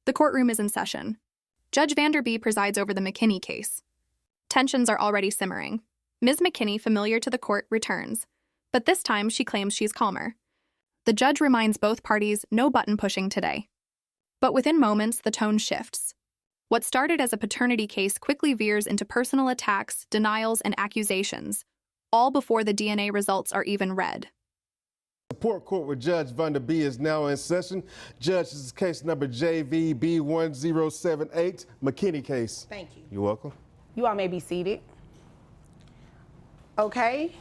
The courtroom is in session. Judge Vanderby presides over the McKinney case. Tensions are already simmering. Ms. McKinney, familiar to the court, returns, but this time she claims she's calmer. The judge reminds both parties no button pushing today. But within moments, the tone shifts. What started as a paternity case quickly veers into personal attacks, denials, and accusations, all before the DNA results are even read. Support court with Judge Vanderby is now in session. Judge, this is case number JVB1078, McKinney case. Thank you. You're welcome. You all may be seated. Okay,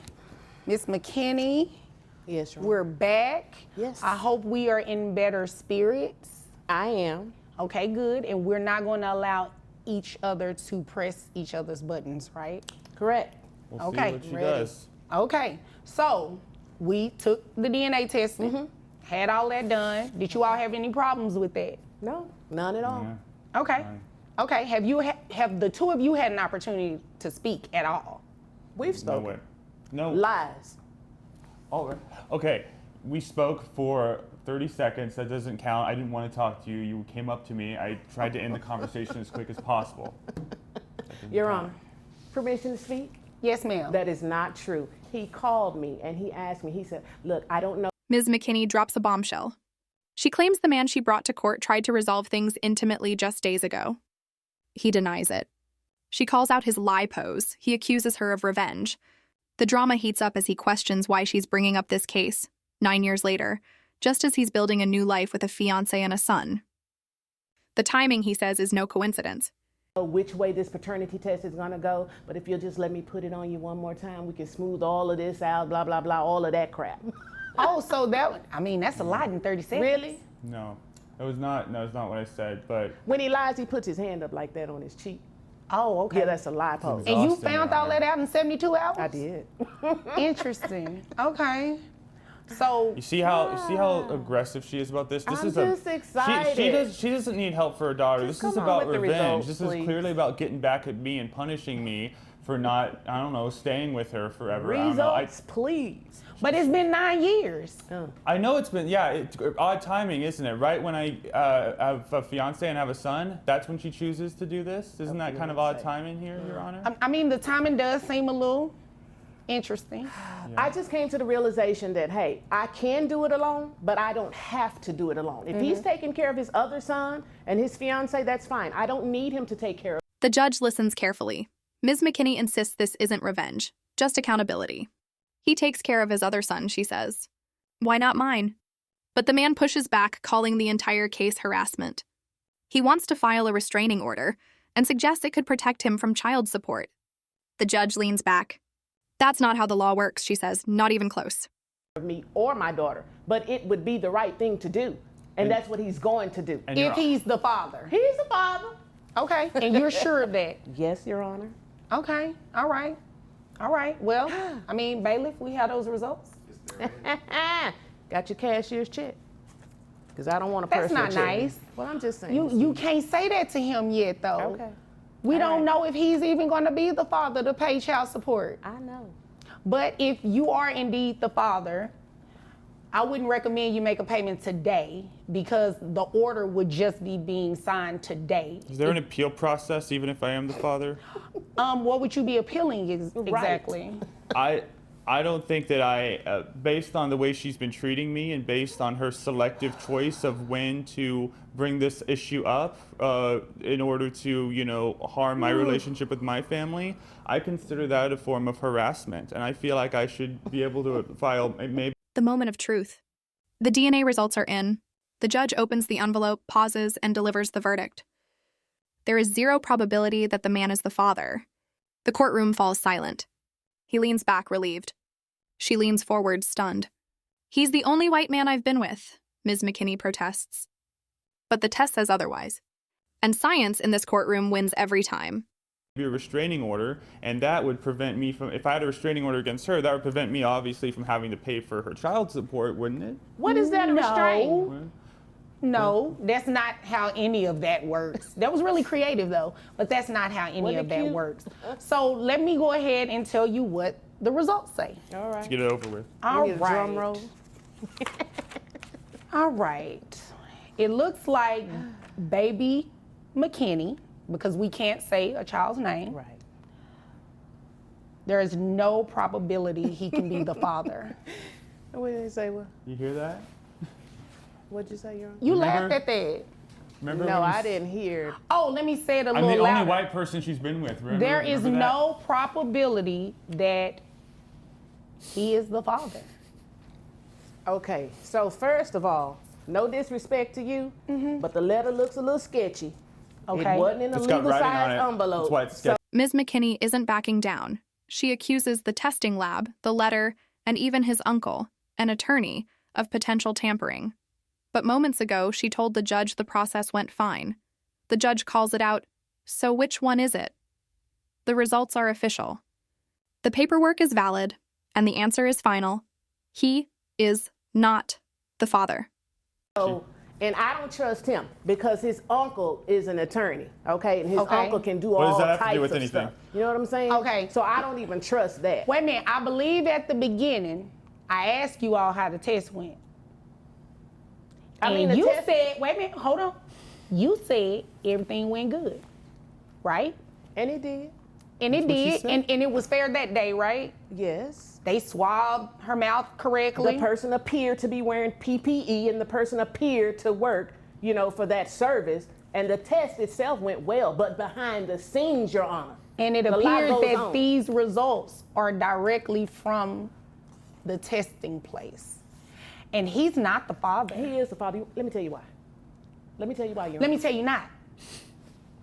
Ms. McKinney. Yes, Your We're back. Yes. I hope we are in better spirits. I am. Okay, good. And we're not going to allow each other to press each other's buttons, right? Correct. We'll Okay, see what she ready. does. Okay, so we took the DNA testing, had all that done. Did you all have any problems with that? No, none at all. Yeah. Okay. Fine. Okay, have the two of you had an opportunity to speak at all? We've No spoken. way. No. Lies. All right. Okay. We spoke for 30 seconds. That doesn't count. I didn't want to talk to you. You came up to me. I tried to end the conversation as quick as possible. Your Honor, permission to speak? Yes, ma'am. That is not true. He called me and he asked me, he said, look, I don't know. Ms. McKinney drops a bombshell. She claims the man she brought to court tried to resolve things intimately just days ago. He denies it. She calls out his lie pose. He accuses her of revenge. The drama heats up as he questions why she's bringing up this case, 9 years later, just as he's building a new life with a fiancé and a son. The timing, he says, is no coincidence. Which way this paternity test is gonna go, but if you'll just let me put it on you one more time, we can smooth all of this out, blah, blah, blah, all of that crap. Oh, so that's a lot in 30 seconds. Really? No. That was not what I said, but When he lies, he puts his hand up like that on his cheek. Oh, okay. Yeah, that's a lie pose. And you Exhausting, found Your all that out in 72 hours? I did. Interesting. Okay. So you see how aggressive she is about this? This I'm is just excited. She doesn't need help for her daughter. Just This is come on about with the revenge. results, This please. is clearly about getting back at me and punishing me for not, I don't know, staying with her forever. I don't know. Results, please. but it's been 9 years. I know it's been, odd timing, isn't it? Right when I have a fiance and have a son, that's when she chooses to do this? Isn't that kind of odd timing here, Your Honor? I mean, the timing does seem a little interesting. I just came to the realization that, hey, I can do it alone, but I don't have to do it alone. If he's taking care of his other son and his fiance, that's fine. I don't need him to take care of. The judge listens carefully. Ms. McKinney insists this isn't revenge, just accountability. He takes care of his other son, she says. Why not mine? But the man pushes back, calling the entire case harassment. He wants to file a restraining order and suggests it could protect him from child support. The judge leans back. That's not how the law works, she says, not even close. Me or my daughter, but it would be the right thing to do. And that's what he's going to do. And If he's the father. He's the father. Okay, and you're sure of that? Yes, Your Honor. Okay, all right. All right, well, I mean, bailiff, we have those results. Got your cashier's check. Because I don't want a That's personal not check. nice. Well, I'm just saying. You can't say that to him yet, though. Okay. We All don't right. know if he's even going to be the father to pay child support. I know. But if you are indeed the father, I wouldn't recommend you make a payment today because the order would just be being signed today. Is there an appeal process even if I am the father? What would you be appealing exactly? I don't think that based on the way she's been treating me and based on her selective choice of when to bring this issue up in order to, harm my relationship with my family, I consider that a form of harassment. And I feel like I should be able to file maybe. The moment of truth. The DNA results are in. The judge opens the envelope, pauses, and delivers the verdict. There is zero probability that the man is the father. The courtroom falls silent. He leans back, relieved. She leans forward, stunned. He's the only white man I've been with, Ms. McKinney protests. But the test says otherwise. And science in this courtroom wins every time. A restraining order, and that would prevent me from, if I had a restraining order against her, that would prevent me obviously from having to pay for her child support, wouldn't it? What is that, a restraint? No, that's not how any of that works. That was really creative, though, but that's not how any of that works. So let me go ahead and tell you what the results say. All right. Let's get it over with. All Need a drum right. roll. All right. It looks like baby McKinney, because we can't say a child's name. Right. There is no probability he can be the father. What did they say? What? You hear that? What'd you say, Your Honor? You Remember? laughed at that. Remember No, when you I didn't hear. Oh, let me say it a I'm little the louder. only white person she's been with. Remember? There is Remember that? no probability that he is the father. Okay, so first of all, no disrespect to you, but the letter looks a little sketchy. Okay. It wasn't in a It's got legal writing on size it. envelope. That's why it's sketchy. Ms. McKinney isn't backing down. She accuses the testing lab, the letter, and even his uncle, an attorney, of potential tampering. But moments ago, she told the judge the process went fine. The judge calls it out, so which one is it? The results are official. The paperwork is valid, and the answer is final. He is not the father. So, and I don't trust him because his uncle is an attorney, okay? And his Okay. uncle can do What does all that have to do types with of anything? stuff. You know what I'm saying? Okay. So I don't even trust that. Wait a minute, I believe at the beginning, I asked you all how the test went. I mean, And the you test- said, wait a minute, hold on. You said everything went good, right? And he did. And it what she did, said. and it was fair that day, right? Yes. They swabbed her mouth correctly. The person appeared to be wearing PPE and the person appeared to work, you know, for that service. And the test itself went well, but behind the scenes, Your Honor. And it a lot appears goes that on. these results are directly from the testing place. And he's not the father. He is the father. Let me tell you why. Let me tell you why, Your Let Honor. me tell you not.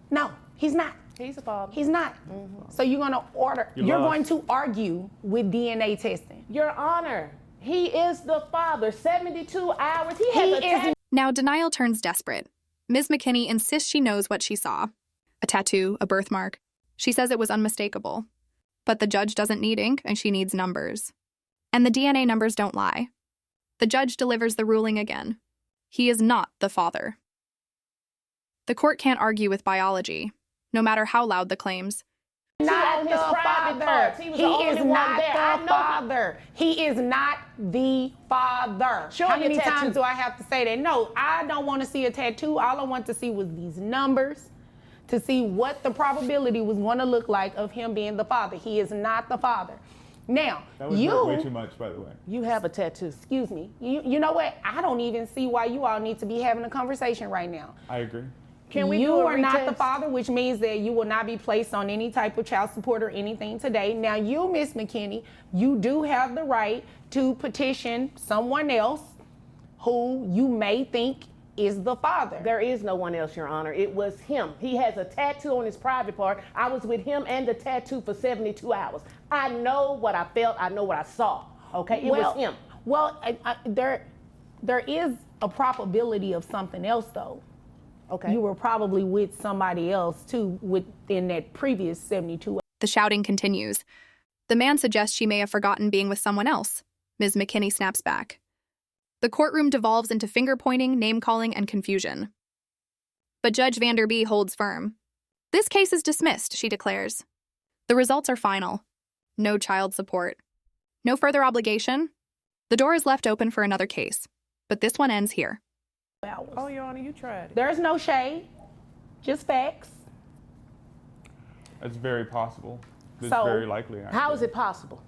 No, he's not. He's the father. He's not. So you're gonna you're lost. going to argue with DNA testing. Your Honor, he is the father. 72 hours. He has He a is tattoo. Now, denial turns desperate. Ms. McKinney insists she knows what she saw. A tattoo, a birthmark. She says it was unmistakable. But the judge doesn't need ink, and she needs numbers. And the DNA numbers don't lie. The judge delivers the ruling again. He is not the father. The court can't argue with biology, no matter how loud the claims. Not on the his private father. parts. He was the only is one not there. I the know father. He is not the father. Show How me a many tattoo. times do I have to say that? No, I don't want to see a tattoo. All I want to see was these numbers to see what the probability was going to look like of him being the father. He is not the father. Now, That was way too much, by the way. You have a tattoo. excuse me, you know what? I don't even see why you all need to be having a conversation right now. I agree. Can we you do a are not the retest? father, which means that you will not be placed on any type of child support or anything today. Now, you, Miss McKinney, you do have the right to petition someone else who you may think is the father. There is no one else, Your Honor. It was him. He has a tattoo on his private part. I was with him and the tattoo for 72 hours. I know what I felt. I know what I saw. Okay, it was him. Well, there is a probability of something else, though. Okay. You were probably with somebody else, too, within that previous 72 hours. The shouting continues. The man suggests she may have forgotten being with someone else. Ms. McKinney snaps back. The courtroom devolves into finger-pointing, name-calling, and confusion. But Judge Vanderby holds firm. This case is dismissed, she declares. The results are final. No child support. No further obligation. The door is left open for another case. But this one ends here. Oh, Your Honor, you tried it. There's no shade, just facts. It's very possible. It's So, very likely. How is it possible?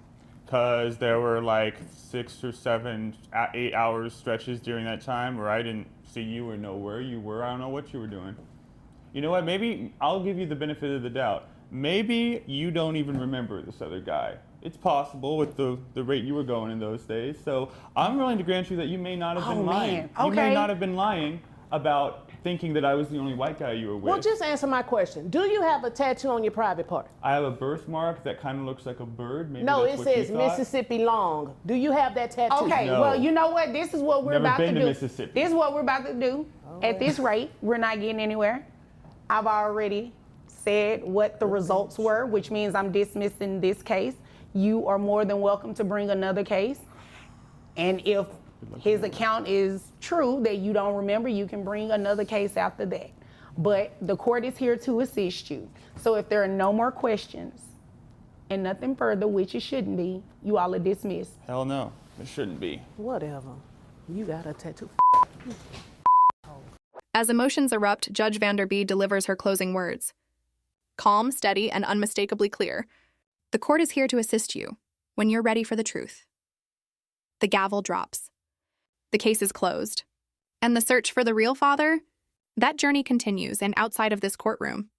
Because there were like 6 or 7, 8 hours stretches during that time where I didn't see you or know where you were. I don't know what you were doing. You know what? Maybe I'll give you the benefit of the doubt. Maybe you don't even remember this other guy. It's possible with the rate you were going in those days. So I'm willing to grant you that you may not have been lying. man. You may Okay. not have been lying about thinking that I was the only white guy you were with. Well, just answer my question. Do you have a tattoo on your private part? I have a birthmark that kind of looks like a bird. Maybe No, that's it what you says thought. Mississippi long. Do you have that tattoo? Okay, No. well, you know what? This is what we're Never about to been to do. Mississippi. This is what we're about to do. At this rate, we're not getting anywhere. I've already said what the results were, which means I'm dismissing this case. You are more than welcome to bring another case. And if his account is true that you don't remember, you can bring another case after that. But the court is here to assist you. So if there are no more questions and nothing further, which it shouldn't be, you all are dismissed. Hell no, it shouldn't be. Whatever. You got a tattoo. As emotions erupt, Judge Vanderby delivers her closing words. Calm, steady, and unmistakably clear. The court is here to assist you when you're ready for the truth. The gavel drops. The case is closed. And the search for the real father? That journey continues and outside of this courtroom.